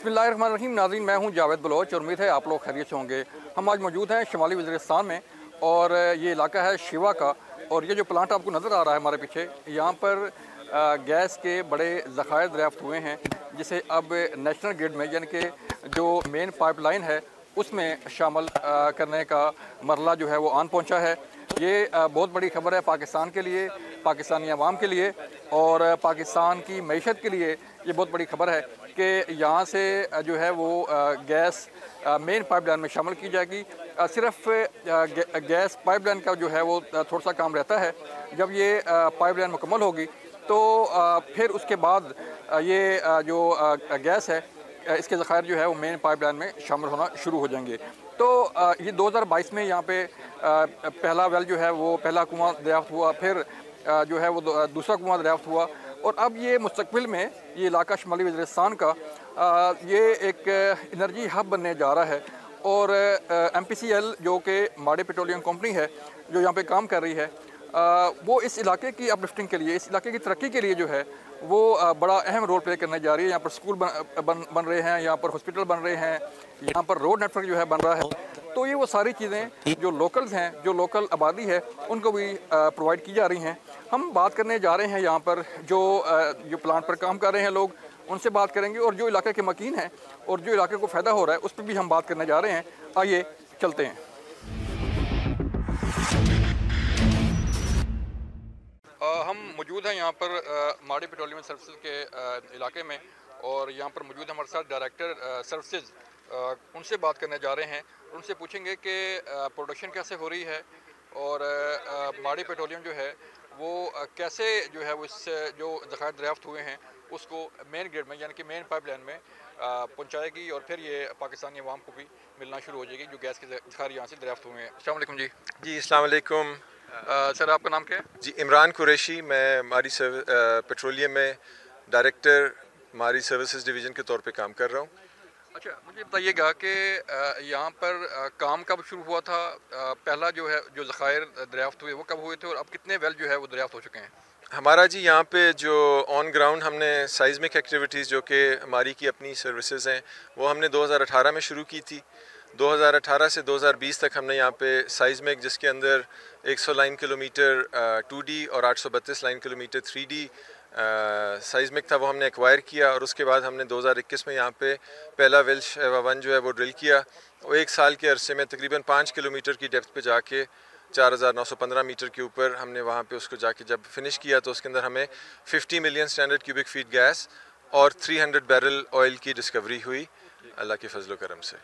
बिस्मिल्लाहिर्रहमानिर्रहीम। नाज़रीन, मैं हूं जावेद बलोच और उम्मीद है आप लोग खैरियत से होंगे। हम आज मौजूद हैं शुमाली वज़ीरिस्तान में और ये इलाका है शिवा का। और ये जो प्लांट आपको नज़र आ रहा है हमारे पीछे, यहाँ पर गैस के बड़े ज़खायर दरियाफ़्त हुए हैं, जिसे अब नेशनल ग्रिड में यानी कि जो मेन पाइपलाइन है उसमें शामिल करने का मरला जो है वो आन पहुँचा है। ये बहुत बड़ी खबर है पाकिस्तान के लिए, पाकिस्तानी अवाम के लिए और पाकिस्तान की मईशत के लिए। ये बहुत बड़ी खबर है कि यहाँ से जो है वो गैस मेन पाइपलाइन में शामिल की जाएगी। सिर्फ गैस पाइपलाइन का जो है वो थोड़ा सा काम रहता है। जब ये पाइपलाइन मुकम्मल होगी तो फिर उसके बाद ये जो गैस है इसके ज़खायर जो है वो मेन पाइपलाइन में शामिल होना शुरू हो जाएंगे। तो ये 2022 में यहाँ पे पहला वेल जो है वो पहला कुआं दरियाफ्त हुआ, फिर जो है वो दूसरा कुआं दरियाफ्त हुआ और अब ये मुस्तकबिल में ये इलाका शुमाली वज़ीरिस्तान का ये एक एनर्जी हब बनने जा रहा है। और MPCL जो कि माड़े पेट्रोलियम कंपनी है जो यहाँ पे काम कर रही है, वो इस इलाके की अपलिफ्टिंग के लिए, इस इलाके की तरक्की के लिए जो है वो बड़ा अहम रोल प्ले करने जा रही है। यहाँ पर स्कूल बन रहे हैं, यहाँ पर हॉस्पिटल बन रहे हैं, यहाँ पर रोड नेटवर्क जो है बन रहा है। तो ये वो सारी चीज़ें जो लोकल्स हैं, जो लोकल आबादी है, उनको भी प्रोवाइड की जा रही हैं। हम बात करने जा रहे हैं यहाँ पर जो प्लांट पर काम कर रहे हैं लोग, उनसे बात करेंगे और जो इलाके के मकीन हैं और जो इलाके को फ़ायदा हो रहा है उस पर भी हम बात करने जा रहे हैं। आइए चलते हैं। हम मौजूद हैं यहाँ पर माड़ी पेट्रोलियम सर्विसेज के इलाके में और यहाँ पर मौजूद हमारे साथ डायरेक्टर सर्विसेज, उनसे बात करने जा रहे हैं। उनसे पूछेंगे कि प्रोडक्शन कैसे हो रही है और माड़ी पेट्रोलियम जो है वो कैसे जो है वो इस जो ज़खायर दरियाफ्त हुए हैं उसको मेन ग्रिड में यानी कि मेन पाइपलाइन में पहुँचाएगी और फिर ये पाकिस्तानी अवाम को भी मिलना शुरू हो जाएगी जो गैस के ज़खायर यहाँ से दरियाफ्त हुए हैं। अस्सलाम वालेकुम जी। जी अस्सलाम वालेकुम। सर, आपका नाम क्या है? जी इमरान कुरैशी। मैं मारी पेट्रोलियम में डायरेक्टर मारी सर्विसेज डिवीज़न के तौर पे काम कर रहा हूँ। अच्छा, मुझे बताइएगा कि यहाँ पर काम कब शुरू हुआ था? पहला जो है जो ज़खायर दरियाफ्त हुए वो कब हुए थे और अब कितने वेल जो है वो दरियाफ्त हो चुके हैं? हमारा जी यहाँ पे जो ऑन ग्राउंड हमने साइज़मिक एक्टिविटीज़ जो कि हमारी की अपनी सर्विसेज हैं वो हमने 2018 में शुरू की थी। 2018 से 2020 तक हमने यहाँ पे साइज़मिक, जिसके अंदर 100 लाइन किलोमीटर 2D और 832 लाइन किलोमीटर 3D साइज़मिक था, वो हमने एक्वायर किया। और उसके बाद हमने 2021 में यहाँ पे पहला वेल शेवा 1 जो है वो ड्रिल किया। वो एक साल के अरसे में तकरीबन 5 किलोमीटर की डेप्थ पे जाके 4915 मीटर के ऊपर हमने वहाँ पे उसको जाके जब फिनिश किया तो उसके अंदर हमें 50 million standard cubic feet gas और 300 बैरल ऑयल की डिस्कवरी हुई अल्लाह के फजल करम से।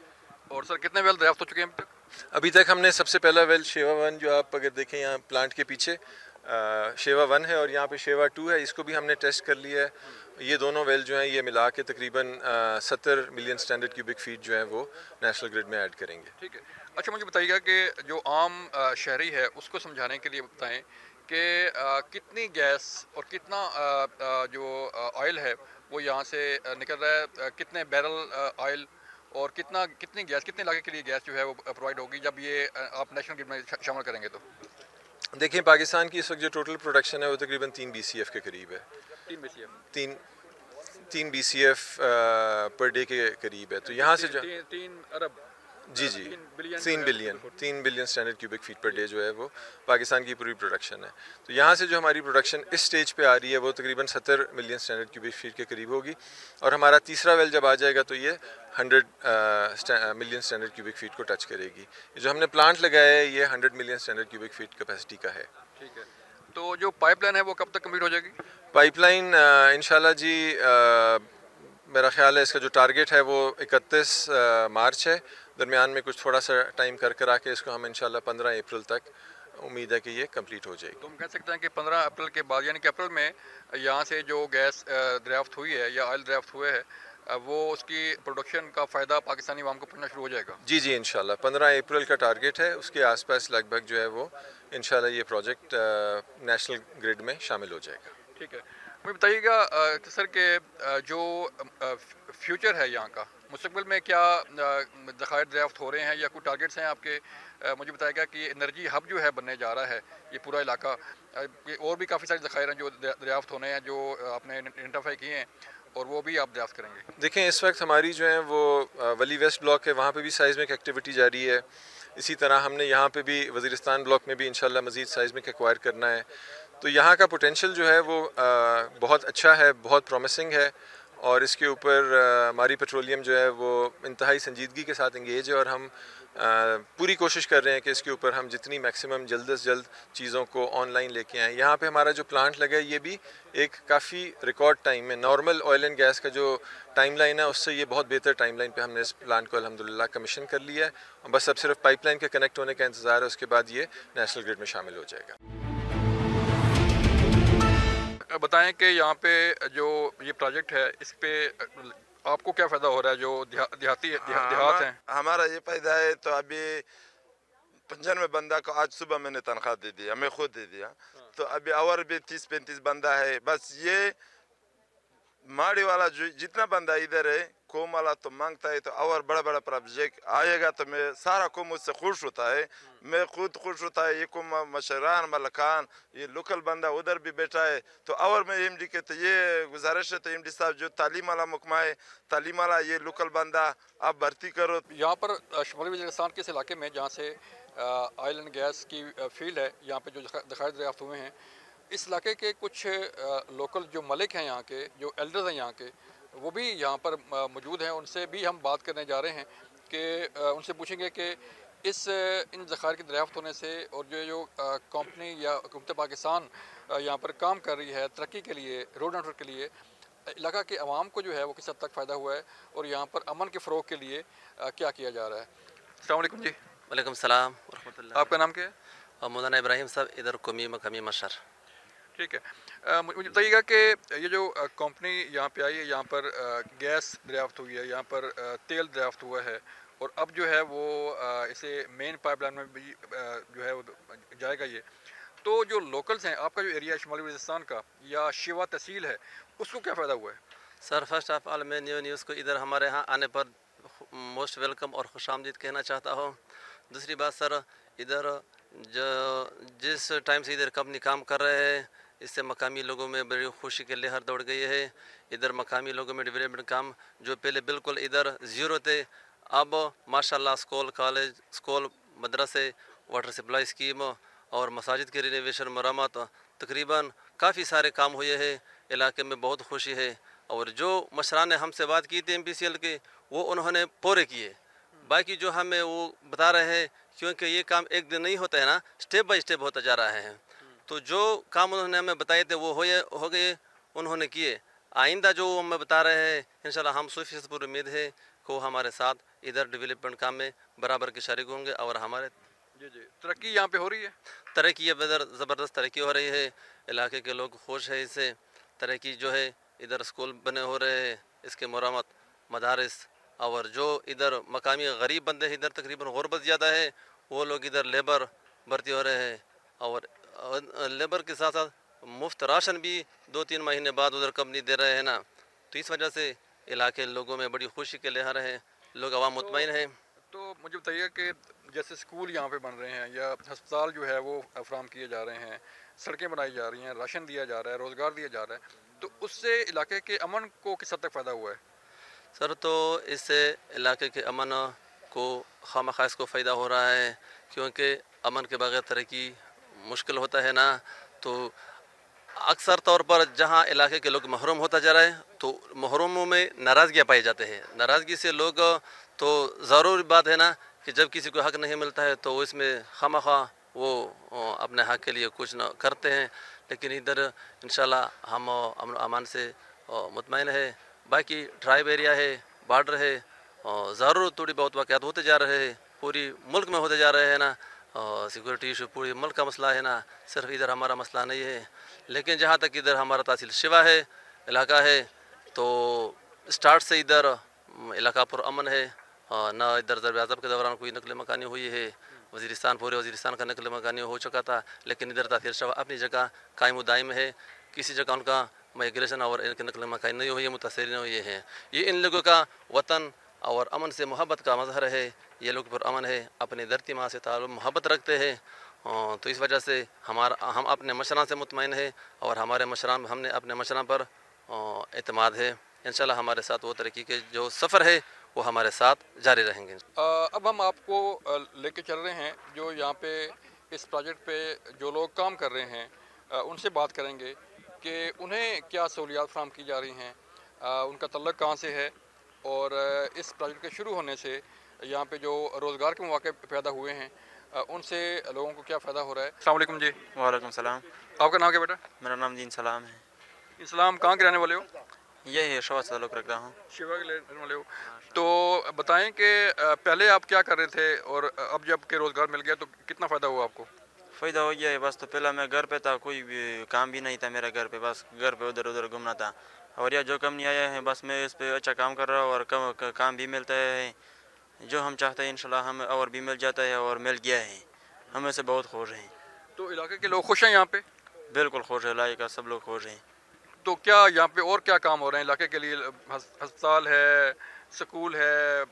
और सर कितने वेल दरियाफ्त हो चुके हैं अभी तक? हमने सबसे पहला वेल शेवा 1 जो आप अगर देखें यहाँ प्लांट के पीछे शेवा 1 है और यहाँ पे शेवा 2 है, इसको भी हमने टेस्ट कर लिया है। ये दोनों वेल जो हैं ये मिला के तकरीबन 70 मिलियन स्टैंडर्ड क्यूबिक फीट जो है वो नेशनल ग्रिड में ऐड करेंगे। ठीक है। अच्छा, मुझे बताइएगा कि जो आम शहरी है उसको समझाने के लिए बताएं कि कितनी गैस और कितना जो ऑयल है वो यहाँ से निकल रहा है, कितने बैरल ऑयल और कितनी गैस, कितने इलाके के लिए गैस जो है वो प्रोवाइड होगी जब ये आप नेशनल ग्रिड में शामिल करेंगे तो? देखिए, पाकिस्तान की इस वक्त जो टोटल प्रोडक्शन है वो तकरीबन 3 BCF के करीब है। 3 BCF पर डे के करीब है। तो यहाँ से जो 3 अरब जी 3 billion standard cubic feet per day जो है वो पाकिस्तान की पूरी प्रोडक्शन है। तो यहाँ से जो हमारी प्रोडक्शन इस स्टेज पे आ रही है वो तकरीबन 70 मिलियन स्टैंडर्ड क्यूबिक फीट के करीब होगी। और हमारा तीसरा वेल जब आ जाएगा तो ये 100 मिलियन स्टैंडर्ड क्यूबिक फीट को टच करेगी। जो हमने प्लांट लगाया है ये 100 million standard cubic feet capacity का है। ठीक है। तो जो पाइपलाइन है वो कब तक कम्प्लीट हो जाएगी? पाइपलाइन इंशाल्लाह जी मेरा ख्याल है इसका जो टारगेट है वो 31 मार्च है। दरमियान में कुछ थोड़ा सा टाइम कर आके इसको हम इंशाल्लाह 15 अप्रैल तक उम्मीद है कि ये कंप्लीट हो जाएगी। तो हम कह सकते हैं कि 15 अप्रैल के बाद यानी कि अप्रैल में यहाँ से जो गैस दरियाफ्त हुई है या ऑयल दरियाफ्त हुए है वो उसकी प्रोडक्शन का फ़ायदा पाकिस्तानी अवाम को पहुँचना शुरू हो जाएगा। जी इंशाल्लाह 15 अप्रैल का टारगेट है। उसके आसपास लगभग जो है वो इंशाल्लाह ये प्रोजेक्ट नेशनल ग्रिड में शामिल हो जाएगा। ठीक है। मुझे बताइएगा सर कि जो फ्यूचर है यहाँ का, मुस्तकबिल में क्या ज़खायर दरियाफ्त हो रहे हैं या कोई टारगेट्स हैं आपके? मुझे बताएगा कि एनर्जी हब जो है बनने जा रहा है ये पूरा इलाका, और भी काफ़ी सारे ज़खायर हैं जो दरियाफ्त होने हैं जो आपने आइडेंटिफाई किए हैं। और वो भी आप दरियाफ्त करेंगे। देखें इस वक्त हमारी जो है वो वली वेस्ट ब्लॉक है, वहाँ पे भी साइज़मिक एक्टिविटी जारी है। इसी तरह हमने यहाँ पे भी वज़ीरिस्तान ब्लॉक में भी इंशाल्लाह मज़ीद साइज़मिक एक्वायर करना है। तो यहाँ का पोटेंशियल जो है वो बहुत अच्छा है, बहुत प्रॉमिसिंग है, और इसके ऊपर हमारी पेट्रोलियम जो है वो इंतहाई संजीदगी के साथ इंगेज है, और हम पूरी कोशिश कर रहे हैं कि इसके ऊपर हम जितनी मैक्सिमम जल्द से जल्द चीज़ों को ऑनलाइन लेके आएँ। यहाँ पे हमारा जो प्लांट लगा है ये भी एक काफ़ी रिकॉर्ड टाइम में, नॉर्मल ऑयल एंड गैस का जो टाइम लाइन है उससे ये बहुत बेहतर टाइम लाइन पर हमने इस प्लांट को अल्हम्दुलिल्लाह कमीशन कर लिया है। बस अब सिर्फ पाइपलाइन के कनेक्ट होने का इंतज़ार है, उसके बाद ये नेशनल ग्रिड में शामिल हो जाएगा। बताएं कि यहाँ पे जो ये प्रोजेक्ट है इस पे आपको क्या फ़ायदा हो रहा है, जो देहात हैं? हमारा ये फायदा है, तो अभी 95 बंदा को आज सुबह मैंने तनख्वाह दे दिया, मैं खुद दे दिया। तो अभी और भी 30-35 बंदा है। बस ये माड़ी वाला जो जितना बंदा इधर है कौम वाला तो मांगता है, तो और बड़ा बड़ा प्रोजेक्ट आएगा तो मैं सारा कौम उससे खुश होता है, मैं खुद खुश होता है। ये कौम मशरान मलकान ये लोकल बंदा उधर भी बैठा है। तो और मैं एमडी के तो ये गुजारिश है, तो एमडी साहब जो तालीम वाला मुकमा है, तालीम वाला ये लोकल बंदा आप भर्ती करो। यहाँ पर शुमाली वज़ीरिस्तान के इस इलाके में जहाँ से ऑयल एंड गैस की फील्ड है, यहाँ पे जो ज़खायर दरियाफ्त हुए हैं, इस इलाके के कुछ लोकल जो मलिक हैं यहाँ के, जो एल्डर्स हैं यहाँ के, वो भी यहाँ पर मौजूद हैं। उनसे भी हम बात करने जा रहे हैं कि उनसे पूछेंगे कि इन ज़खायर की दरियाफ्त होने से और जो कंपनी या हुकूमत पाकिस्तान यहाँ पर काम कर रही है तरक्की के लिए, रोड नेटवर्क के लिए, इलाका के अवाम को जो है वो किस हद तक फ़ायदा हुआ है और यहाँ पर अमन के फ़रोग़ के लिए क्या किया जा रहा है। अस्सलाम वालेकुम जी। वालेकुम सलाम व रहमतुल्लाह। आपका नाम क्या है? मौलाना इब्राहिम साहब, इधर कमी मकामी मशर। ठीक है। मुझे बताइएगा कि ये जो कंपनी यहाँ पे आई है, यहाँ पर गैस दरियाफ्त हुई है, यहाँ पर तेल दरियाफ्त हुआ है, और अब जो है वो इसे मेन पाइपलाइन में भी जो है वो जाएगा ये। तो जो लोकल्स हैं, आपका जो एरिया है शुमाली वज़ीरिस्तान का या शिवा तहसील है, उसको क्या फ़ायदा हुआ है? सर फर्स्ट ऑफ ऑल मैं न्यूज़ को इधर हमारे यहाँ आने पर मोस्ट वेलकम और खुशामदीद कहना चाहता हूँ। दूसरी बात सर, इधर जो जिस टाइम से इधर कंपनी काम कर रहे हैं, इससे मकामी लोगों में बड़ी खुशी के लहर दौड़ गई है। इधर मकामी लोगों में डेवलपमेंट काम जो पहले बिल्कुल इधर ज़ीरो थे, अब माशाल्लाह स्कूल, कॉलेज, स्कूल, मदरसे, वाटर सप्लाई स्कीम और मसाजिद के रिनोवेशन, मरम्मत, तकरीबन काफ़ी सारे काम हुए हैं। इलाके में बहुत खुशी है। और जो मशरान ने हमसे बात की थी MPCL के, वो उन्होंने पूरे किए। बाकी जो हमें वो बता रहे हैं, क्योंकि ये काम एक दिन नहीं होता है ना, स्टेप बाय स्टेप होता जा रहा है। तो जो काम उन्होंने हमें बताए थे वो हो गए, उन्होंने किए। आइंदा जो हमें बता रहे हैं, इंशाल्लाह हम 100% पूरी उम्मीद है कि वो हमारे साथ इधर डेवलपमेंट काम में बराबर के शरीक होंगे। और हमारे जी तरक्की यहाँ पे हो रही है, तरक्की इधर ज़बरदस्त तरक्की हो रही है। इलाके के लोग खुश है इससे। तरक्की जो है, इधर स्कूल बने हो रहे हैं, इसके मरम्मत, मदारिस, और जो इधर मकामी गरीब बंदे हैं, इधर तकरीबन गुरबत ज़्यादा है, वो लोग इधर लेबर भर्ती हो रहे हैं। और लेबर के साथ साथ मुफ्त राशन भी 2-3 महीने बाद उधर कंपनी दे रहे हैं ना। तो इस वजह से इलाके लोगों में बड़ी खुशी के लहर है, लोग अवाम मुतमईन हैं। तो मुझे बताइए कि जैसे स्कूल यहाँ पे बन रहे हैं या अस्पताल जो है वो अफराम किए जा रहे हैं, सड़कें बनाई जा रही हैं, राशन दिया जा रहा है, रोज़गार दिया जा रहा है, तो उससे इलाके के अमन को किस हद तक फ़ायदा हुआ है? सर तो इससे इलाके के अमन को खामखा इसको फ़ायदा हो रहा है, क्योंकि अमन के बगैर तरक्की मुश्किल होता है ना। तो अक्सर तौर पर जहाँ इलाके के लोग महरूम होता जा रहा है, तो महरूमों में नाराज़गियाँ पाई जाते हैं। नाराज़गी से लोग, तो ज़रूरी बात है ना कि जब किसी को हक़ नहीं मिलता है तो इसमें खामखा वो अपने हक़ के लिए कुछ न करते हैं। लेकिन इधर इंशाल्लाह हम अमन अमान से मुतमईन है। बाकी ट्राइब एरिया है, बॉर्डर है, ज़रूर थोड़ी बहुत वाक़यात होते जा रहे हैं, पूरी मुल्क में होते जा रहे हैं ना। सिक्योरिटी इशू पूरी मुल्क का मसला है ना, सिर्फ इधर हमारा मसला नहीं है। लेकिन जहाँ तक इधर हमारा तहसील शिवा है, इलाका है, तो स्टार्ट से इधर इलाका पर अमन है। ना इधर ज़रब अज़ब के दौरान कोई नकल मकानी हुई है। वज़ीरिस्तान, पूरे वज़ीरिस्तान का नकल मकानी हो चुका था, लेकिन इधर तहसील शिवा अपनी जगह कायम दायम है। किसी जगह उनका माइग्रेशन और इनकी नकल मकानी नहीं हुई है, मुतासरीन हुए हैं। ये इन लोगों का वतन और अमन से मोहब्बत का मज़हर है। ये लोग पर अमन है, अपनी धरती माँ से ताल्लुक़ मोहब्बत रखते हैं। तो इस वजह से हम अपने मशरान से मुतमईन है, और हमारे मशरान, हमने अपने मशरान पर एतमाद है। इंशाल्लाह हमारे साथ वो तरक्की के जो सफ़र है वो हमारे साथ जारी रहेंगे। अब हम आपको लेके चल रहे हैं जो यहाँ पे इस प्रोजेक्ट पे जो लोग काम कर रहे हैं, उनसे बात करेंगे कि उन्हें क्या सहूलियात फ़राहम की जा रही हैं, उनका तल्लुक़ कहाँ से है और इस प्रोजेक्ट के शुरू होने से यहाँ पे जो रोज़गार के मौके पैदा हुए हैं उनसे लोगों को क्या फ़ायदा हो रहा है। अस्सलाम वालेकुम जी। वालेकुम सलाम। आपका नाम क्या बेटा? मेरा नाम दीन सलाम है। इस्लाम कहाँ के रहने वाले हो? यही है, शवा से ताल्लुक़ रखता हूँ। शिवा के रहने वाले हो। तो बताएं कि पहले आप क्या कर रहे थे और अब जब के रोज़गार मिल गया तो कितना फ़ायदा हुआ आपको? फ़ायदा हो गया है। बस तो पहला मैं घर पे था, कोई भी काम भी नहीं था मेरा घर पे, बस घर पे उधर उधर घूमना था। और यह जो कंपनी आया है बस मैं इस पर अच्छा काम कर रहा हूँ और काम भी मिलता है, जो हम चाहते हैं इंशाल्लाह हमें और भी मिल जाता है और मिल गया है। हम इससे बहुत खुश हैं। तो इलाके के लोग खुश हैं यहाँ पे? बिल्कुल खुश है, इलाके का सब लोग खुश हैं। तो क्या यहाँ पे और क्या काम हो रहे हैं इलाके के लिए? अस्पताल है, स्कूल है,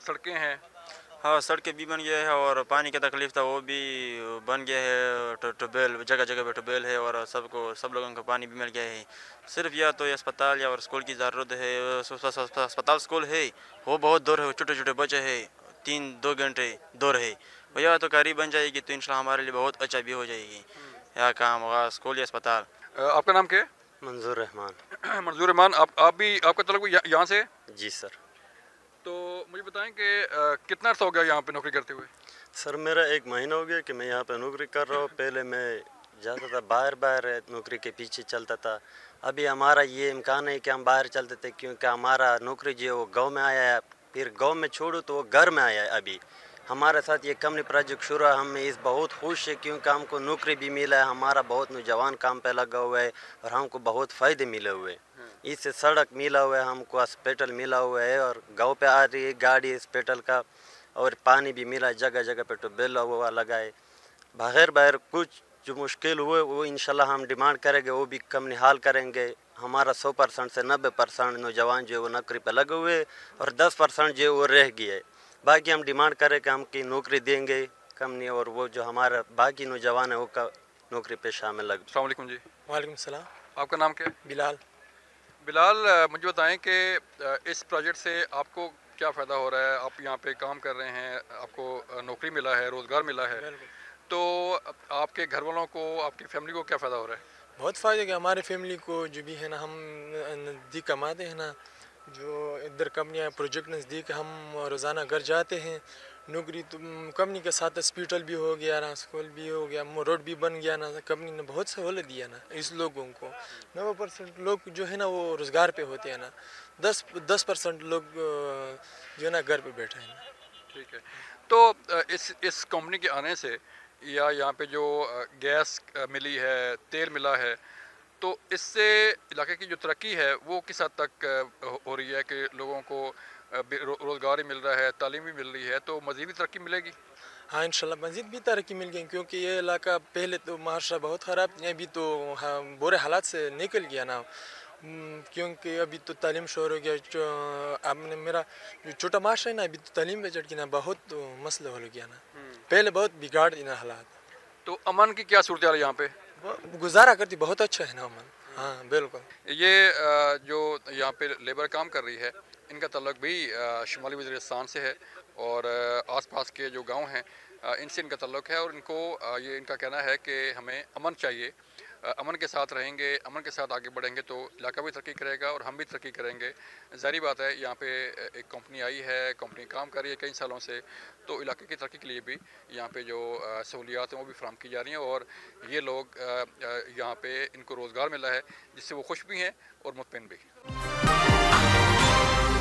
सड़कें हैं? हाँ, सड़कें भी बन गया है और पानी की तकलीफ़ था वो भी बन गया है। ट्यूबवेल जगह जगह पे ट्यूबवेल है और सब लोगों को पानी भी मिल गया है। सिर्फ या तो अस्पताल या और स्कूल की ज़रूरत है। अस्पताल स्कूल है वो बहुत दूर है, छोटे छोटे बच्चे हैं, 3-2 घंटे दूर है। या तो करीब बन जाएगी तो इंशाल्लाह हमारे लिए बहुत अच्छा भी हो जाएगी या काम होगा स्कूल या अस्पताल। आपका नाम क्या है? मंजूर रहमान। मंजूर रहमान, आप भी आपका तल्लुक़ यहाँ से? जी सर। तो मुझे बताएं कि कितना अर्सा हो गया यहाँ पे नौकरी करते हुए? सर मेरा 1 महीना हो गया कि मैं यहाँ पे नौकरी कर रहा हूँ। पहले मैं जाता था बाहर नौकरी के पीछे चलता था। अभी हमारा ये इम्कान है कि हम बाहर चलते थे क्योंकि हमारा नौकरी जो है वो गाँव में आया है। फिर गाँव में छोड़ो तो वो घर में आया है। अभी हमारे साथ ये कंपनी प्रोजेक्ट शुरू है, हम इस बहुत खुश है क्योंकि हमको नौकरी भी मिला है, हमारा बहुत नौजवान काम पे लगा हुआ है और हमको बहुत फ़ायदे मिले हुए हैं। इससे सड़क मिला हुआ है, हमको हॉस्पिटल मिला हुआ है और गांव पे आ रही है गाड़ी हॉस्पिटल का, और पानी भी मिला, जगह जगह पे ट्यूबवेल हुआ लगा है। बाहर कुछ जो मुश्किल हुए वो इंशाल्लाह हम डिमांड करेंगे, वो भी कंपनी हाल करेंगे। हमारा 100% से 90% नौजवान जो है वो नौकरी पे लगे हुए है और 10% जो है वो रह गया है। बाकी हम डिमांड करें कि हम की नौकरी देंगे कंपनी और वो जो हमारा बाकी नौजवान है वो का नौकरी पे शामिल लगे। अस्सलाम वालेकुम जी। वालेकुम सलाम। आपका नाम क्या है? बिलाल। बिलाल, मुझे बताएं कि इस प्रोजेक्ट से आपको क्या फ़ायदा हो रहा है? आप यहाँ पे काम कर रहे हैं, आपको नौकरी मिला है, रोज़गार मिला है, तो आपके घर वालों को, आपकी फैमिली को क्या फ़ायदा हो रहा है? बहुत फ़ायदा कि हमारे फैमिली को जो भी है ना, हम नज़दीक कमाते हैं ना, जो इधर कंपनियाँ प्रोजेक्ट नज़दीक, हम रोज़ाना घर जाते हैं। नौकरी तो कंपनी के साथ हॉस्पिटल भी हो गया ना, स्कूल भी हो गया, रोड भी बन गया ना, कंपनी ने बहुत सहूलत दिया ना इस लोगों को। 90% लोग जो है ना वो रोज़गार पे होते हैं ना, 10% लोग जो है ना घर पे बैठे हैं ना। ठीक है। तो इस कंपनी के आने से या यहाँ पे जो गैस मिली है, तेल मिला है, तो इससे इलाके की जो तरक्की है वो किस हद तक हो रही है कि लोगों को रोज़गार भी मिल रहा है, तालीम भी मिल रही है, तो मज़ीद भी तरक्की मिलेगी? हाँ इंशाल्लाह मज़ीद भी तरक्की मिल गई, क्योंकि ये इलाका पहले तो माशरा बहुत ख़राब, अभी तो बुरे हालात से निकल गया ना, क्योंकि अभी तो तालीम शोर हो गया। अब मेरा जो छोटा माशरा है ना, अभी तो तालीम पे चढ़ के ना बहुत मसला हो गया ना, पहले बहुत बिगाड़ दी ना हालात। तो अमन की क्या सूरत है यहाँ पे? गुजारा करती बहुत अच्छा है ना अमन। हाँ बिल्कुल। ये जो यहाँ पे लेबर काम कर रही है, इनका तल्लुक़ भी शुमाली वज़ीरिस्तान से है और आसपास के जो गांव हैं इनसे इनका तल्लुक़ है और इनको ये इनका कहना है कि हमें अमन चाहिए, अमन के साथ रहेंगे, अमन के साथ आगे बढ़ेंगे तो इलाका भी तरक्की करेगा और हम भी तरक्की करेंगे। ज़ाहिर बात है यहाँ पे एक कंपनी आई है, कंपनी काम कर रही है कई सालों से, तो इलाके की तरक्की के लिए भी यहाँ पे जो सहूलियात हैं वो भी फराहम की जा रही हैं और ये लोग यहाँ पे इनको रोज़गार मिला है जिससे वो खुश भी हैं और मुतमईन भी।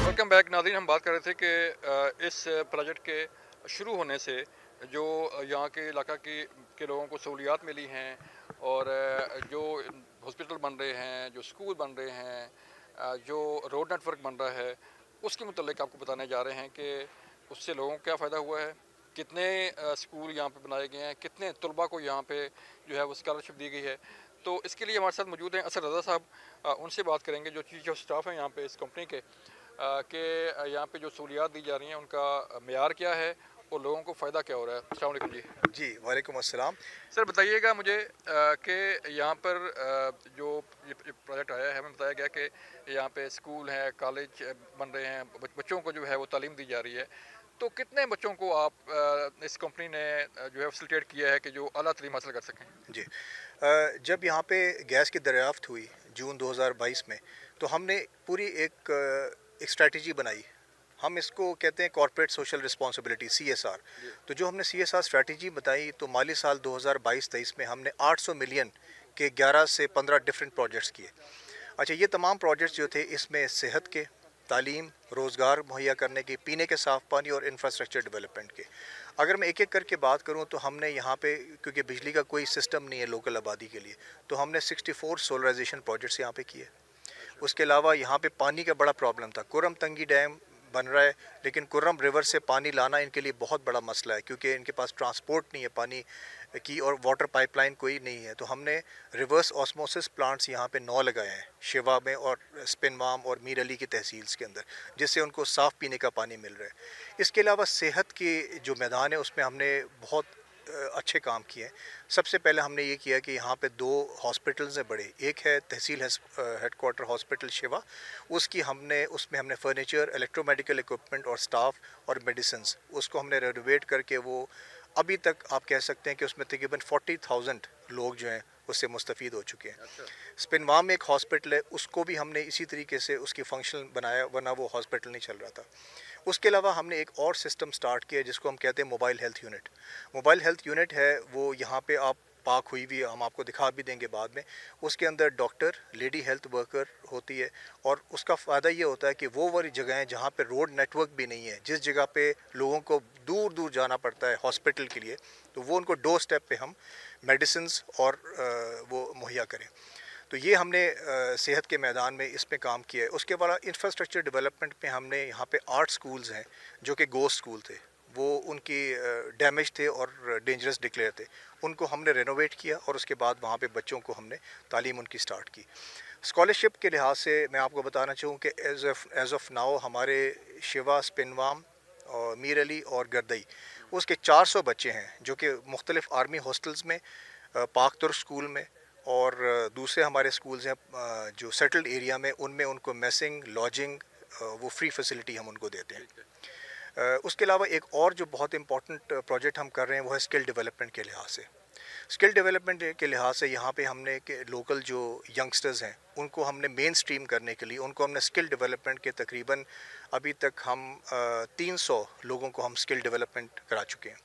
वेलकम बैक नाज़रीन, हम बात कर रहे थे कि इस प्रोजेक्ट के शुरू होने से जो यहाँ के इलाका के लोगों को सहूलियात मिली हैं और जो हॉस्पिटल बन रहे हैं, जो स्कूल बन रहे हैं, जो रोड नेटवर्क बन रहा है, उसके मुतल्लिक आपको बताने जा रहे हैं कि उससे लोगों को क्या फ़ायदा हुआ है, कितने स्कूल यहाँ पे बनाए गए हैं, कितने तलबा को यहाँ पे जो है वो स्कॉलरशिप दी गई है। तो इसके लिए हमारे साथ मौजूद हैं असर रज़ा साहब, उनसे बात करेंगे जो चीफ ऑफ स्टाफ हैं यहाँ पे इस कंपनी के, कि यहाँ पे जो सहूलियात दी जा रही हैं उनका मेयार क्या है اور لوگوں کو फ़ायदा क्या हो रहा है? अस्सलाम वालेकुम जी। जी वालेकुम अस्सलाम। सर बताइएगा मुझे कि यहाँ पर जो ये प्रोजेक्ट आया है, हमें बताया गया कि यहाँ पे स्कूल हैं, कॉलेज बन रहे हैं, बच्चों को जो है वो तालीम दी जा रही है, तो कितने बच्चों को आप इस कंपनी ने जो है फैसिलिटेट किया है कि जो आला तालीम हासिल कर सकें? जी जब यहाँ पे गैस की दरियाफ्त हुई जून 2022 में, तो हमने पूरी एक स्ट्रेटजी बनाई। हम इसको कहते हैं कॉर्पोरेट सोशल रिस्पॉन्सिबिलिटी, CSR। तो जो हमने CSR स्ट्रेटजी बताई, तो माली साल 2022-23 में हमने 800 मिलियन के 11 से 15 डिफरेंट प्रोजेक्ट्स किए। अच्छा, ये तमाम प्रोजेक्ट्स जो थे, इसमें सेहत के, तालीम, रोज़गार मुहैया करने की, पीने के साफ़ पानी और इंफ्रास्ट्रक्चर डेवलपमेंट के। अगर मैं एक एक करके बात करूं तो हमने यहाँ पे, क्योंकि बिजली का कोई सिस्टम नहीं है लोकल आबादी के लिए, तो हमने 64 सोलराइजेशन प्रोजेक्ट्स यहाँ पे किए। उसके अलावा यहाँ पे पानी का बड़ा प्रॉब्लम था। कुर्रम तंगी डैम बन रहा है, लेकिन कुर्रम रिवर से पानी लाना इनके लिए बहुत बड़ा मसला है, क्योंकि इनके पास ट्रांसपोर्ट नहीं है पानी की और वाटर पाइपलाइन कोई नहीं है। तो हमने रिवर्स ऑस्मोसिस प्लांट्स यहाँ पे 9 लगाए हैं, शिवा में और स्पिनवाम और मीर अली की तहसील्स के अंदर, जिससे उनको साफ़ पीने का पानी मिल रहा है। इसके अलावा सेहत के जो मैदान है उसमें हमने बहुत अच्छे काम किए हैं। सबसे पहले हमने ये किया कि यहाँ पे 2 हॉस्पिटल्स हैं बड़े। एक है तहसील हेडक्वार्टर हॉस्पिटल शिवा, उसमें हमने फर्नीचर, इलेक्ट्रोमेडिकल इक्विपमेंट और स्टाफ और मेडिसिन्स, उसको हमने रेनोवेट करके वो अभी तक आप कह सकते हैं कि उसमें तकरीबन 40,000 लोग जो हैं उससे मुस्तफ़ीद हो चुके हैं। स्पिनवाम में एक हॉस्पिटल है, उसको भी हमने इसी तरीके से उसकी फंक्शनल बनाया, वरना वो हॉस्पिटल नहीं चल रहा था। उसके अलावा हमने एक और सिस्टम स्टार्ट किया जिसको हम कहते हैं mobile health unit. Mobile health unit है वो यहाँ पे आप पाक हुई भी, हम आपको दिखा भी देंगे बाद में। उसके अंदर डॉक्टर, लेडी हेल्थ वर्कर होती है, और उसका फ़ायदा ये होता है कि वो वाली जगहें जहाँ पे रोड नेटवर्क भी नहीं है, जिस जगह पे लोगों को दूर दूर जाना पड़ता है हॉस्पिटल के लिए, तो वो उनको डोर स्टेप पे हम मेडिसिन्स और वो मुहैया करें। तो ये हमने सेहत के मैदान में इस पे काम किया है। उसके बाद इंफ्रास्ट्रक्चर डेवलपमेंट में हमने यहाँ पे 8 स्कूल्स हैं जो कि गोस्ट स्कूल थे, वो उनकी डैमेज थे और डेंजरस डिक्लेयर थे, उनको हमने रेनोवेट किया और उसके बाद वहाँ पे बच्चों को हमने तालीम उनकी स्टार्ट की। स्कॉलरशिप के लिहाज से मैं आपको बताना चाहूँ कि एज़ ऑफ नाउ हमारे शिवा, स्पिनवाम और मीर अली और गर्दई, उसके 400 बच्चे हैं जो कि मुख्तलिफ आर्मी हॉस्टल्स में, पाक तुर्क स्कूल में और दूसरे हमारे स्कूल्स हैं जो सेटल्ड एरिया में, उनमें उनको मेसिंग, लॉजिंग, वो फ्री फैसिलिटी हम उनको देते हैं। उसके अलावा एक और जो बहुत इंपॉर्टेंट प्रोजेक्ट हम कर रहे हैं वो है स्किल डेवलपमेंट के लिहाज से। स्किल डेवलपमेंट के लिहाज से यहाँ पे हमने कि लोकल जो यंगस्टर्स हैं उनको हमने मेन स्ट्रीम करने के लिए उनको हमने स्किल डेवलपमेंट के तकरीबन अभी तक हम 300 लोगों को हम स्किल डेवलपमेंट करा चुके हैं।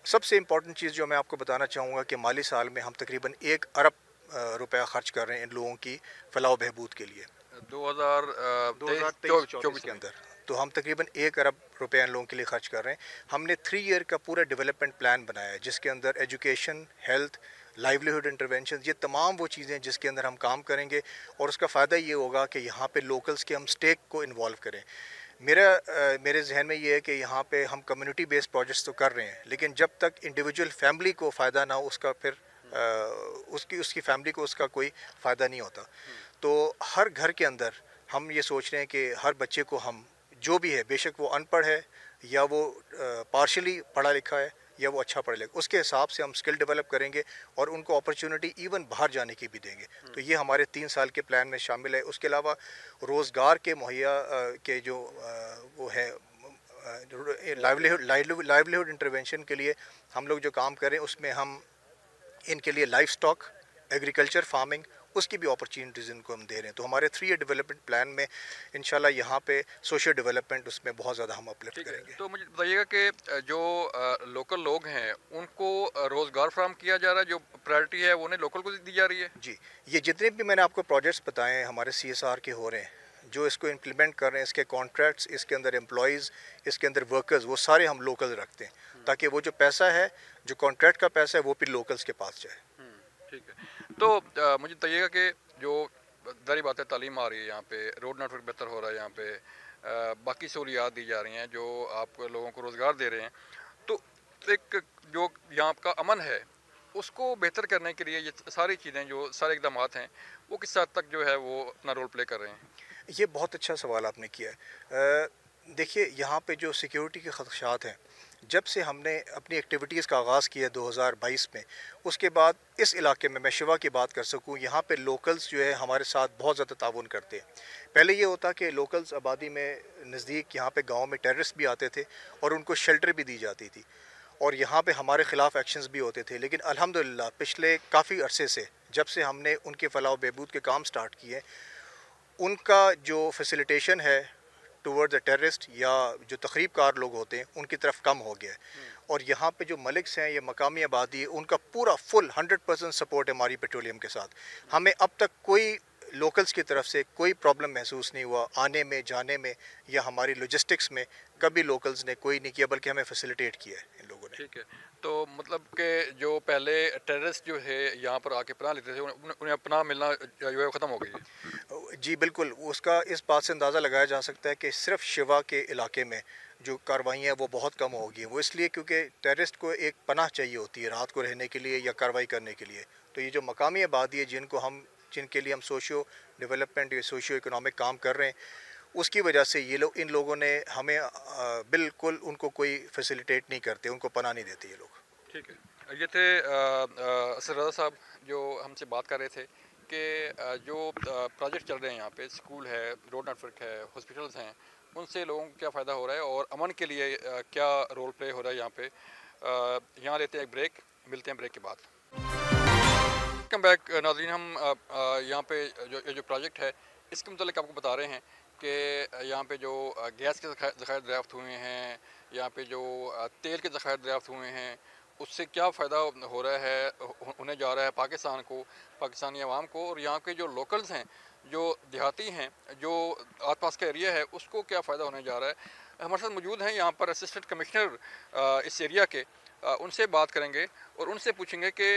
सबसे इम्पॉर्टेंट चीज़ जो मैं आपको बताना चाहूँगा कि माली साल में हम तकरीबन 1 अरब रुपया खर्च कर रहे हैं इन लोगों की फलाह बहबूद के लिए 2023-24 के अंदर। तो हम तकरीबन 1 अरब रुपया इन लोगों के लिए खर्च कर रहे हैं। हमने 3 ईयर का पूरा डेवलपमेंट प्लान बनाया है जिसके अंदर एजुकेशन, हेल्थ, लाइवलीहुड इंटरवेंशन, ये तमाम वो चीज़ें जिसके अंदर हम काम करेंगे और उसका फ़ायदा ये होगा कि यहाँ पे लोकल्स के हम स्टेक को इन्वॉल्व करें। मेरे जहन में ये है कि यहाँ पे हम कम्युनिटी बेस्ड प्रोजेक्ट्स तो कर रहे हैं, लेकिन जब तक इंडिविजुअल फैमिली को फ़ायदा ना हो उसका फिर उसकी फैमिली को उसका कोई फ़ायदा नहीं होता। तो हर घर के अंदर हम ये सोच रहे हैं कि हर बच्चे को हम जो भी है, बेशक वो अनपढ़ है या वो पार्शली पढ़ा लिखा है या वो अच्छा पढ़ लेगा, उसके हिसाब से हम स्किल डेवलप करेंगे और उनको अपॉर्चुनिटी इवन बाहर जाने की भी देंगे। तो ये हमारे 3 साल के प्लान में शामिल है। उसके अलावा रोज़गार के मुहैया के जो वो है लाइवलीहुड इंटरवेंशन के लिए हम लोग जो काम करें उसमें हम इनके लिए लाइफ स्टॉक, एग्रीकल्चर, फार्मिंग, उसकी भी अपॉर्चुनिटीज़ इनको हम दे रहे हैं। तो हमारे 3 ईयर डेवलपमेंट प्लान में इंशाल्लाह यहाँ पे सोशल डेवलपमेंट उसमें बहुत ज़्यादा हम अपलिफ्ट करेंगे। तो मुझे बताइएगा कि जो लोकल लोग हैं उनको रोज़गार फराहम किया जा रहा है, जो प्रायोरिटी है वो उन्हें लोकल को दी जा रही है? जी, ये जितने भी मैंने आपको प्रोजेक्ट्स बताए हैं हमारे CSR के हो रहे हैं, जो इसको इम्प्लीमेंट कर रहे हैं, इसके कॉन्ट्रैक्ट्स, इसके अंदर एम्प्लॉयज़, इसके अंदर वर्कर्स, वो सारे हम लोकल रखते हैं ताकि वो जो पैसा है, जो कॉन्ट्रैक्ट का पैसा है, वो फिर लोकल्स के पास जाए। ठीक है। तो मुझे बताइएगा कि जो जारी बात है तालीम आ रही है यहाँ पे, रोड नेटवर्क बेहतर हो रहा है यहाँ पे, बाकी सहूलियात दी जा रही हैं जो आप लोगों को रोज़गार दे रहे हैं, तो एक जो यहाँ का अमन है उसको बेहतर करने के लिए ये सारी चीज़ें, जो सारे इकदाम हैं, वो किस हद तक जो है वो अपना रोल प्ले कर रहे हैं? ये बहुत अच्छा सवाल आपने किया है। देखिए, यहाँ पे जो सिक्योरिटी के खदशात हैं, جب سے ہم نے اپنی ایکٹیویٹیز کا آغاز کیا 2022 میں، اس کے بعد اس علاقے میں شیوا کی بات کر سکوں، یہاں پہ لوکلز جو ہے ہمارے ساتھ بہت زیادہ تعاون کرتے ہیں۔ پہلے یہ ہوتا کہ لوکلز آبادی میں نزدیک یہاں پہ گاؤں میں ٹیررسٹ بھی آتے تھے اور ان کو شیلٹر بھی دی جاتی تھی، اور یہاں پہ ہمارے خلاف ایکشنز بھی ہوتے تھے، لیکن الحمدللہ پچھلے کافی عرصے سے جب سے ہم نے ان کے فلاح و بہبود کے کام سٹارٹ کیے، ان کا جو فیسیلیٹیشن ہے ٹورڈ دا ٹیررسٹ یا جو تخریب کار لوگ ہوتے ہیں ان کی طرف کم ہو گیا ہے، اور یہاں پہ جو ملکس ہیں یا مقامی آبادی ہے ان کا پورا فل 100% سپورٹ ہے ہماری پیٹرولیم کے ساتھ۔ ہمیں اب تک کوئی لوکلز کی طرف سے کوئی پرابلم محسوس نہیں ہوا آنے میں جانے میں، یا ہماری لاجسٹکس میں کبھی لوکلز نے کوئی نہیں کیا، بلکہ ہمیں فیسیلیٹیٹ کیا ہے ان لوگوں نے۔ ٹھیک ہے، تو مطلب کہ جو پہلے ٹیررسٹ جو ہے یہاں پر آ کے پناہ لیتے تھے انہیں پناہ ملنا جو ہے ختم ہو گئی ہے؟ جی بالکل، اس کا اس بات سے اندازہ لگایا جا سکتا ہے کہ صرف شیوا کے علاقے میں جو کارروائیاں ہیں وہ بہت کم ہو گئی ہیں۔ وہ اس لیے کیونکہ ٹیررسٹ کو ایک پناہ چاہیے ہوتی ہے رات کو رہنے کے لیے یا کارروائی کرنے کے لیے، تو یہ جو مقامی آبادی ہے جن کے لیے ہم سوشیو ڈیولپمنٹ یا سوشیو اکنامک کام کر رہے ہیں، اس کی وجہ سے ان لوگوں نے ہمیں بالکل ان کو کوئی فیسیلیٹیٹ نہیں کرتے، ان کو پناہ نہیں دیتے یہ لوگ۔ ٹھیک ہے، یہ تھے اسد رضا صاحب جو ہم سے بات کر رہے تھے کہ جو پروجیکٹ چل رہے ہیں یہاں پہ، اسکول ہے، روڈ نیٹ ورک ہے، ہاسپٹلز ہیں، ان سے لوگوں کو کیا فائدہ ہو رہا ہے اور امن کے لیے کیا رول پلے ہو رہا ہے یہاں پہ۔ یہاں لیتے ہیں ایک بریک، ملتے ہیں بریک کے بعد۔ ویلکم بیک ناظرین، ہم یہاں پہ جو پروجیکٹ ہے اس کے متعلق آپ کو بتا رہے ہیں کہ یہاں پہ جو گیس کے ذخائر دریافت ہوئے ہیں، یہاں پہ جو تیل کے ذخائر دریافت ہوئے ہیں، اس سے کیا فائدہ ہو رہا ہے، ہونے جا رہا ہے پاکستان کو، پاکستانی عوام کو، اور یہاں کے جو لوکلز ہیں، جو دیہاتی ہیں، جو آس پاس کا ایریا ہے، اس کو کیا فائدہ ہونے جا رہا ہے۔ ہمارے ساتھ موجود ہیں یہاں پر اسسٹنٹ کمشنر اس ایریا کے، ان سے بات کریں گے اور ان سے پوچھیں گے کہ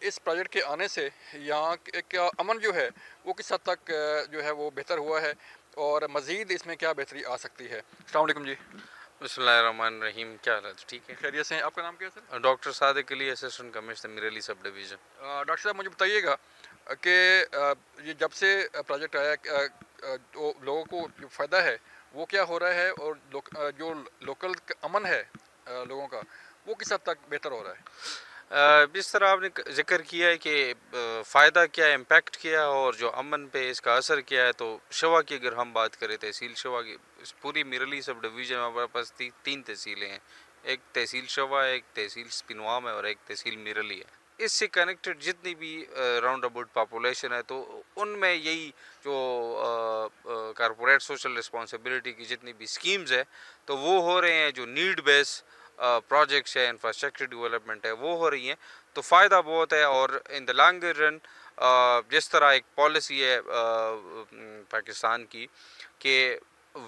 اس پروجیکٹ کے آنے سے یہاں کیا امن جو ہے وہ کس حد تک جو ہے وہ بہتر ہوا ہے اور مزید اس میں کیا بہتری آ سکتی ہے۔ السلام علیکم جی۔ بسم اللہ الرحمن الرحیم، کیا حال ہے؟ ٹھیک ہے، خیریت سے ہیں؟ آپ کا نام کیا ہے sir? Doctor Sadiq Ali, assistant commissioner Mirali sub division. Doctor صاحب مجھے بتائیے گا کہ یہ جب سے پروجیکٹ آیا تو لوگوں کو جو فائدہ ہے وہ کیا ہو رہا ہے، اور جو لوکل امن ہے لوگوں کا وہ کس حد تک بہتر ہو رہا ہے؟ جس طرح آپ نے ذکر کیا ہے کہ فائدہ کیا ہے، امپیکٹ کیا ہے، اور جو امن پہ اس کا اثر کیا ہے، تو شیوا کی اگر ہم بات کریں، تحصیل شیوا کی، پوری میرلی سب ڈویژن میں ہمارے پاس 3 تحصیلیں ہیں، ایک تحصیل شیوا ہے، ایک تحصیل سپنوام ہے، اور ایک تحصیل میرلی ہے۔ اس سے کنیکٹڈ جتنی بھی راؤنڈ اباؤٹ پاپولیشن ہے، تو ان میں یہی جو کارپوریٹ سوشل رسپانسبلٹی کی جتنی بھی اسکیمز ہے تو وہ ہو رہے ہیں، جو نیڈ بیس پروجیکٹس ہے، انفراسٹرکچر ڈیولپمنٹ ہے، وہ ہو رہی ہیں، تو فائدہ بہت ہے۔ اور ان دا لانگر رن جس طرح ایک پالیسی ہے پاکستان کی کہ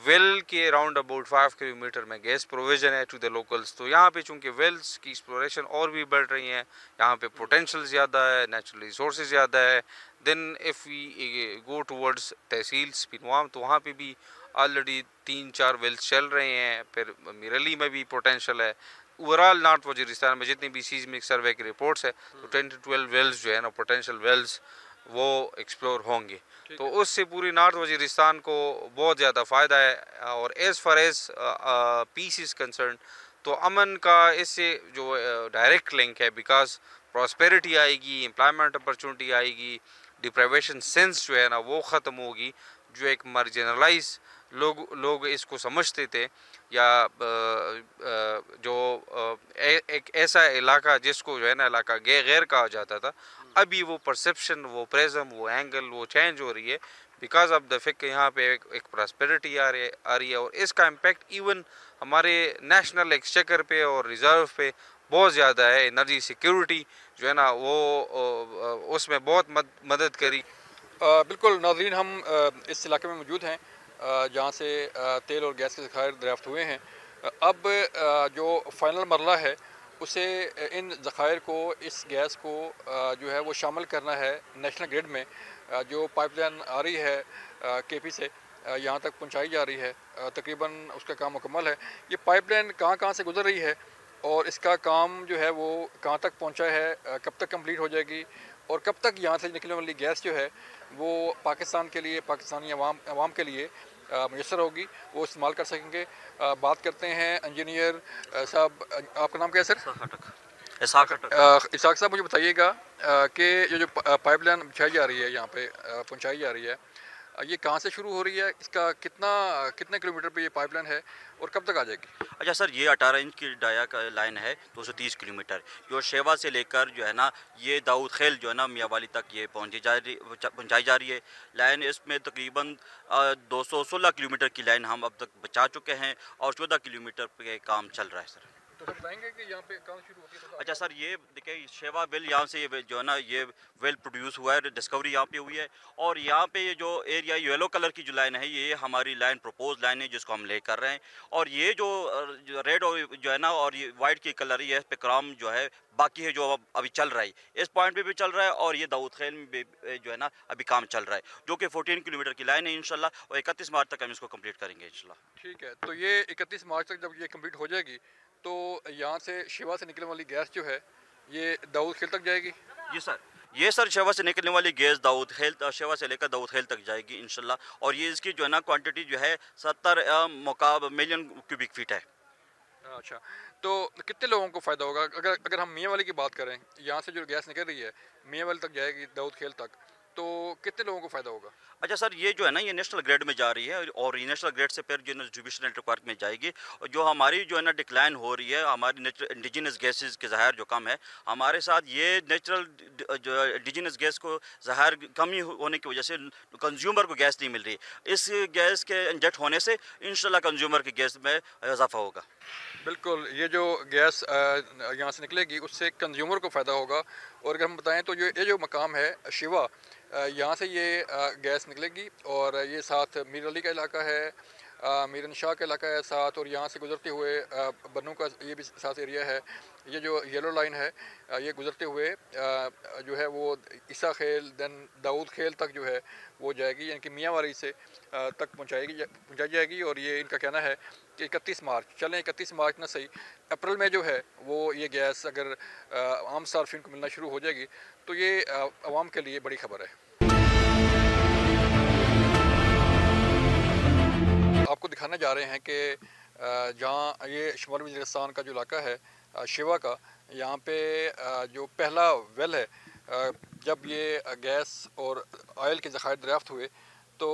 ویل کے راؤنڈ اباؤٹ 5 کلومیٹر میں گیس پروویژن ہے ٹو دا لوکلس، تو یہاں پہ چونکہ ویلز کی ایکسپلوریشن اور بھی بڑھ رہی ہیں، یہاں پہ پوٹینشیل زیادہ ہے، نیچرل ریسورسز زیادہ ہے۔ دین ایف وی گو ٹورڈز تحصیل سپنوام، تو وہاں پہ بھی آلریڈی 3-4 ویلز چل رہے ہیں، پھر میرلی میں بھی پوٹینشیل ہے۔ اوورال نارتھ وزیرستان میں جتنی بھی سیزمک سروے کی رپورٹس ہے تو 10 to 12 ویلز جو ہے نا پوٹینشیل ویلز وہ ایکسپلور ہوں گے، تو اس سے پوری نارتھ وزیرستان کو بہت زیادہ فائدہ ہے۔ اور as far as peace is concern, تو امن کا اس سے جو ڈائریکٹ لنک ہے، بیکاز پراسپیرٹی آئے گی، امپلائمنٹ اپرچونٹی آئے گی، ڈپرائیویشن سینس جو ہے نا وہ ختم ہوگی، جو ایک مارجنلائز لوگ اس کو سمجھتے تھے، یا جو ایک ایسا علاقہ جس کو جو ہے نا علاقہ غیر کہا جاتا تھا، ابھی وہ پرسیپشن، وہ پریزم، وہ اینگل، وہ چینج ہو رہی ہے بیکاز آف دا فیکٹ کہ یہاں پہ ایک پراسپیرٹی آ رہی ہے، اور اس کا امپیکٹ ایون ہمارے نیشنل ایکسچیکر پہ اور ریزرو پہ بہت زیادہ ہے۔ انرجی سیکیورٹی جو ہے نا وہ اس میں بہت مدد کری۔ بالکل ناظرین، ہم اس علاقے میں موجود ہیں جہاں سے تیل اور گیس کے ذخائر دریافت ہوئے ہیں۔ اب جو فائنل مرحلہ ہے اسے ان ذخائر کو، اس گیس کو جو ہے وہ شامل کرنا ہے نیشنل گریڈ میں۔ جو پائپ لائن آ رہی ہے کے پی سے یہاں تک پہنچائی جا رہی ہے، تقریباً اس کا کام مکمل ہے۔ یہ پائپ لائن کہاں سے گزر رہی ہے اور اس کا کام جو ہے وہ کہاں تک پہنچا ہے، کب تک کمپلیٹ ہو جائے گی، اور کب تک یہاں سے نکلنے والی گیس جو ہے وہ پاکستان کے لیے، پاکستانی عوام کے لیے मैसर होगी वो इस्तेमाल कर सकेंगे। बात करते हैं इंजीनियर साहब, आपका नाम क्या है सर? इसाक साहब, मुझे बताइएगा कि ये जो पाइपलाइन बिछाई जा रही है यहाँ पे पहुँचाई जा रही है, ये कहाँ से शुरू हो रही है, इसका कितने किलोमीटर पे ये पाइपलाइन है और कब तक आ जाएगी? अच्छा सर, ये 18 इंच की डाया का लाइन है, 230 किलोमीटर, जो शेवा से लेकर जो है ना ये दाऊद खेल जो है ना मियाँवाली तक ये पहुँचाई जा रही है लाइन। इसमें तकरीबन 216 किलोमीटर की लाइन हम अब तक बचा चुके हैं और 14 किलोमीटर पे काम चल रहा है सर। तो सर बताएंगे कि यहाँ पे कहाँ शुरू होती है? अच्छा सर, ये देखिए शेवा वेल यहाँ से ये जो है ना ये वेल प्रोड्यूस हुआ है, डिस्कवरी यहाँ पे हुई है और यहाँ पे ये जो एरिया येलो कलर की जो लाइन है ये हमारी लाइन प्रपोज लाइन है जिसको हम ले कर रहे हैं। और ये जो रेड और जो है ना और ये वाइट की कलर ये पे क्राम जो है बाकी है जो अभी चल रहा है, इस पॉइंट पे भी चल रहा है और ये दाऊद खेल में भी जो है ना अभी काम चल रहा है जो कि 14 किलोमीटर की लाइन है इंशाल्लाह, और 31 मार्च तक हम इसको कंप्लीट करेंगे इंशाल्लाह। ठीक है, तो ये 31 मार्च तक जब ये कंप्लीट हो जाएगी तो यहाँ से शेवा से निकलने वाली गैस जो है ये दाऊद खेल तक जाएगी? ये सर शेवा से निकलने वाली गैस दाऊद खेल शेवा से लेकर दाऊद खेल तक जाएगी इंशाल्लाह, और ये इसकी जो है ना क्वांटिटी जो है 70 मिलियन क्यूबिक फीट है। अच्छा, तो कितने लोगों को फ़ायदा होगा अगर हम मियाँ वाली की बात करें, यहाँ से जो गैस निकल रही है मियाँ वाली तक जाएगी दाऊद खेल तक, तो कितने लोगों को फ़ायदा होगा? अच्छा सर, ये जो है ना ये नेशनल ग्रिड में जा रही है और ये नेशनल ग्रिड से फिर जो है डिस्ट्रीब्यूशन नेटवर्क में जाएगी, और जो हमारी जो है ना डिक्लाइन हो रही है हमारी इंडिजिनस गैसेस के ज़ाहिर जो कम है हमारे साथ, ये नेचुरल जो इंडिजिनस गैस को ज़ाहिर कमी होने की वजह से कंज्यूमर को गैस नहीं मिल रही, इस गैस के इंजेक्ट होने से इंशाल्लाह कंज्यूमर की गैस में इजाफा होगा। बिल्कुल, ये जो गैस यहाँ से निकलेगी उससे कंज्यूमर को फ़ायदा होगा। और अगर हम बताएं तो ये जो मकाम है शिवा, यहाँ से ये गैस निकलेगी और ये साथ मीर अली का इलाका है, मीरन शाह का इलाका है साथ, और यहाँ से गुजरते हुए बन्नू का ये भी साथ एरिया है। ये जो येलो लाइन है ये गुजरते हुए जो है वो ईसा खेल देन दाऊद खेल तक जो है वो जाएगी, यानी कि मियाँ वाली से तक पहुँचाई जाएगी। और ये इनका कहना है कि 31 मार्च, चलें 31 मार्च ना सही, अप्रैल में जो है वो ये गैस अगर आम सार्फिन को मिलना शुरू हो जाएगी तो ये आवाम के लिए बड़ी खबर है। आपको दिखाने जा रहे हैं कि जहाँ ये शुमाली वज़ीरिस्तान का जो इलाका है शिवा का, यहाँ पे जो पहला वेल है, जब ये गैस और ऑयल के ज़खायर दरियाफ़्त हुए तो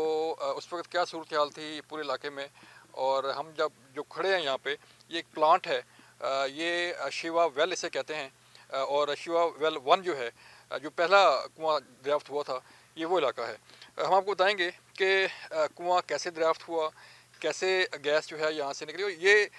उस वक्त क्या सूरत हाल थी पूरे इलाके में। और हम जब जो खड़े हैं यहाँ पे, ये एक प्लांट है, ये शिवा वेल इसे कहते हैं, और शिवा वेल 1 जो है जो पहला कुआँ दरियाफ़्त हुआ था ये वो इलाका है। हम आपको बताएंगे कि कुआँ कैसे दरियाफ़्त हुआ, कैसे गैस जो है यहाँ से निकली। और ये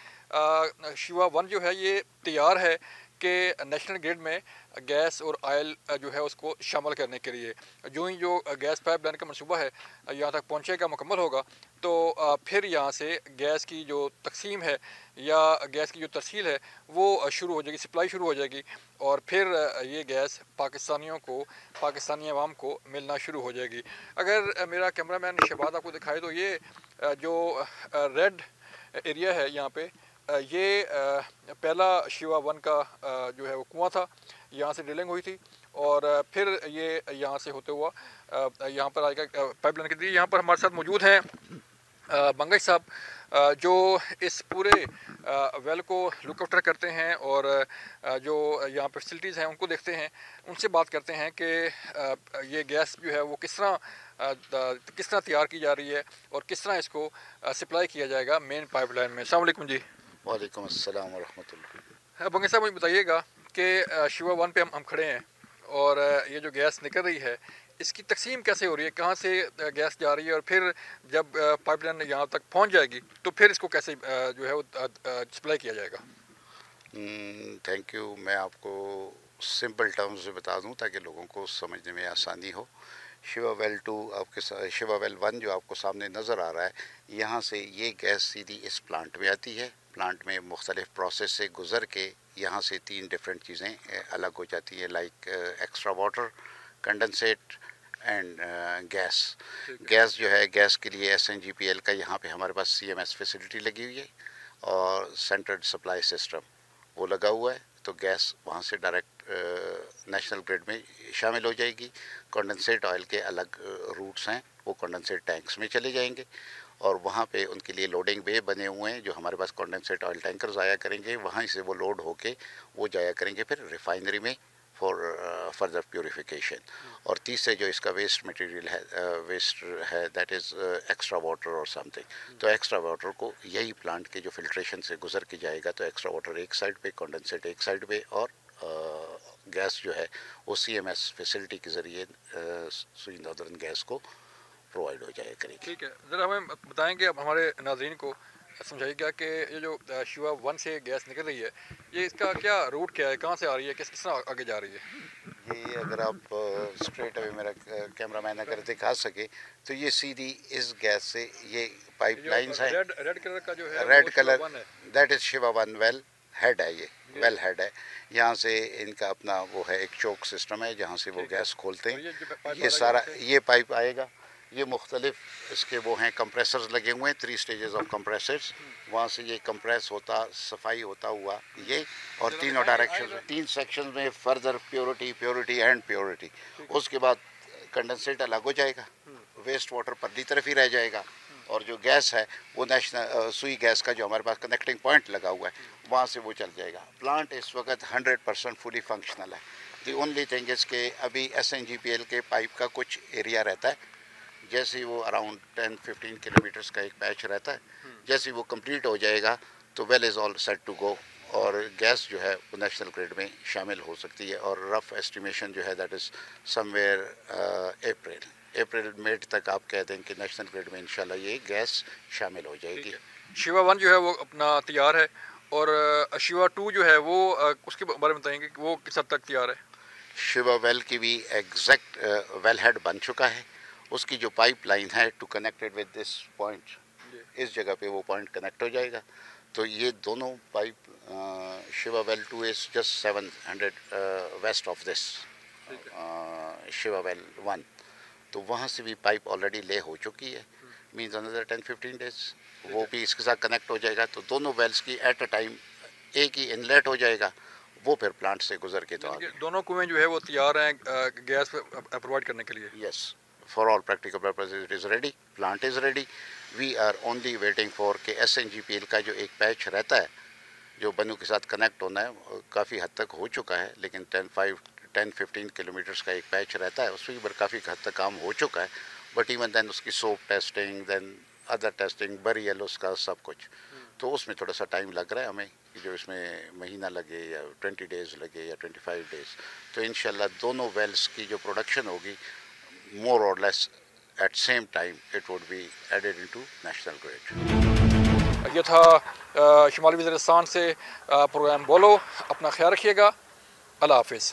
शिवा 1 जो है ये तैयार है कि नेशनल ग्रिड में गैस और ऑयल जो है उसको शामिल करने के लिए। जो ही जो गैस पाइपलाइन का मंसूबा है यहाँ तक पहुँचेगा, मुकम्मल होगा, तो फिर यहाँ से गैस की जो तकसीम है या गैस की जो तरसील है वो शुरू हो जाएगी, सप्लाई शुरू हो जाएगी, और फिर ये गैस पाकिस्तानियों को, पाकिस्तानी अवाम को मिलना शुरू हो जाएगी। अगर मेरा कैमरामैन शहबाज आपको दिखाए तो ये जो रेड एरिया है यहाँ पे, ये पहला शिवा 1 का जो है वो कुआँ था, यहाँ से ड्रिलिंग हुई थी और फिर ये यहाँ से होते हुआ यहाँ पर आएगा पाइपलाइन के लिए। यहाँ पर हमारे साथ मौजूद हैं बंगश साहब, जो इस पूरे वेल को लुक आफ्टर करते हैं और जो यहाँ पर फैसिलिटीज़ हैं उनको देखते हैं। उनसे बात करते हैं कि ये गैस जो है वो किस तरह तैयार की जा रही है और किस तरह इसको सप्लाई किया जाएगा मेन पाइपलाइन में। अस्सलाम वालेकुम जी। वालेकुम अस्सलाम व रहमतुल्लाह। बंगश साहब, मुझे बताइएगा कि शिवा 1 पे हम खड़े हैं और ये जो गैस निकल रही है इसकी तकसीम कैसे हो रही है, कहाँ से गैस जा रही है, और फिर जब पाइपलाइन यहाँ तक पहुँच जाएगी तो फिर इसको कैसे जो है वो सप्लाई किया जाएगा? Thank you. मैं आपको सिंपल टर्म्स में बता दूं ताकि लोगों को समझने में आसानी हो। शिवा वेल 2 आपके शिवा वेल 1 जो आपको सामने नज़र आ रहा है, यहाँ से ये गैस सीधी इस प्लांट में आती है। प्लांट में मुख्तलिफ प्रोसेस से गुज़र के यहाँ से 3 डिफरेंट चीज़ें अलग हो जाती है, like extra water, condensate and gas. Gas जो है, गैस के लिए SNGPL का यहाँ पे हमारे पास CMS फैसिलिटी लगी हुई है और सेंट्रल सप्लाई सिस्टम वो लगा हुआ है, तो गैस वहाँ से डायरेक्ट नेशनल ग्रिड में शामिल हो जाएगी। कंडेंसेट ऑयल के अलग रूट्स हैं, वो कंडेंसेट टैंक्स में चले जाएंगे اور وہاں پہ ان کے لیے لوڈنگ بے بنے ہوئے ہیں جو ہمارے پاس کنڈنسیٹ آئل ٹینکرز آیا کریں گے, وہاں سے وہ لوڈ ہو کے وہ جایا کریں گے پھر ریفائنری میں فار فردر پیوریفیکیشن. اور تیسرے جو اس کا ویسٹ مٹیریل ہے, ویسٹ ہے, دیٹ از ایکسٹرا واٹر اور سم تھنگ. تو ایکسٹرا واٹر کو یہی پلانٹ کے جو فلٹریشن سے گزر کے جائے گا, تو ایکسٹرا واٹر ایک سائڈ پہ, کنڈنسیٹ ایک سائڈ پہ, اور گیس جو ہے وہ سی ایم ایس فیسلٹی کے ذریعے سوئی ناردرن گیس کو پرووائڈ ہو جائے کرے گی. ٹھیک ہے, ذرا ہمیں بتائیں کہ اب ہمارے ناظرین کو سمجھائیے گا کہ یہ جو شیوا 1 سے گیس نکل رہی ہے, یہ اس کا کیا روٹ کیا ہے, کہاں سے آ رہی ہے, کس طرح آگے جا رہی ہے؟ یہ اگر آپ اسٹریٹ اوے میرا کیمرہ مین اگر دکھا سکے تو یہ سیدھی اس گیس سے یہ پائپ لائنز ہیں. ریڈ کلر کا جو ہے, red colour that is Shiva 1 well head ہے, یہ ویل ہیڈ ہے. یہاں سے ان کا اپنا وہ ہے ایک چوک سسٹم ہے جہاں سے وہ گیس کھولتے ہیں. یہ سارا یہ پائپ آئے گا, یہ مختلف اس کے وہ ہیں کمپریسرز لگے ہوئے ہیں, 3 اسٹیجز آف کمپریسرز. وہاں سے یہ کمپریس ہوتا, صفائی ہوتا ہوا یہ, اور تینوں ڈائریکشن 3 سیکشن میں فردر پیورٹی اینڈ پیورٹی. اس کے بعد کنڈنسیٹ الگ ہو جائے گا, ویسٹ واٹر پرلی طرف ہی رہ جائے گا, اور جو گیس ہے وہ نیشنل سوئی گیس کا جو ہمارے پاس کنیکٹنگ پوائنٹ لگا ہوا ہے وہاں سے وہ چل جائے گا. پلانٹ اس وقت 100% فلی فنکشنل ہے. دی اونلی تھنگ از کہ ابھی SNGPL کے پائپ کا کچھ ایریا رہتا ہے, جیسے وہ اراؤنڈ 10-15 کلومیٹرز کا ایک پیچ رہتا ہے. جیسے وہ کمپلیٹ ہو جائے گا تو well is all set to go, اور گیس جو ہے وہ نیشنل گریڈ میں شامل ہو سکتی ہے. اور رف ایسٹیمیشن جو ہے that is somewhere April May تک آپ کہہ دیں کہ نیشنل گریڈ میں انشاءاللہ یہ گیس شامل ہو جائے گی. شیوا 1 جو ہے وہ اپنا تیار ہے, اور شیوا 2 جو ہے وہ اس کے بارے میں بتائیں گے کہ وہ کس حد تک تیار ہے؟ شیوا ویل کی بھی ایگزیکٹ ویل ہیڈ بن چکا ہے. اس کی جو پائپ لائن ہے to connected with this point, اس جگہ پہ وہ پوائنٹ کنیکٹ ہو جائے گا. تو یہ دونوں pipe Shiva well 2 is just 700 west of this Shiva well 1. تو وہاں سے بھی پائپ آلریڈی لے ہو چکی ہے, مینز اندر 10-15 ڈیز وہ بھی اس کے ساتھ کنیکٹ ہو جائے گا. تو دونوں ویلس کی ایٹ اے ٹائم ایک ہی انلیٹ ہو جائے گا, وہ پھر پلانٹ سے گزر کے تو آگے دونوں کنویں جو ہے وہ تیار ہیں گیس پرووائڈ کرنے کے لیے. یس, for all practical purposes it is ready, plant is ready. We are only waiting for کہ SNGPL کا جو ایک پیچ رہتا ہے جو بنو کے ساتھ کنیکٹ ہونا ہے کافی حد تک ہو چکا ہے, لیکن 10-15 کلومیٹرز کا ایک پیچ رہتا ہے, اس پر کافی حد تک کام ہو چکا ہے. بٹ ایون دین اس کی سوپ ٹیسٹنگ, دین ادر ٹیسٹنگ, بریل اس کا سب کچھ, تو اس میں تھوڑا سا ٹائم لگ رہا ہے ہمیں, جو اس میں مہینہ لگے یا 20 ڈیز لگے یا 25 ڈیز. تو انشاءاللہ دونوں ویلز کی جو پروڈکشن ہوگی more or less at same time it would be added into national grid. یہ تھا شمالی وزیرستان سے پروگرام بولو. اپنا خیال رکھیے گا. اللہ حافظ.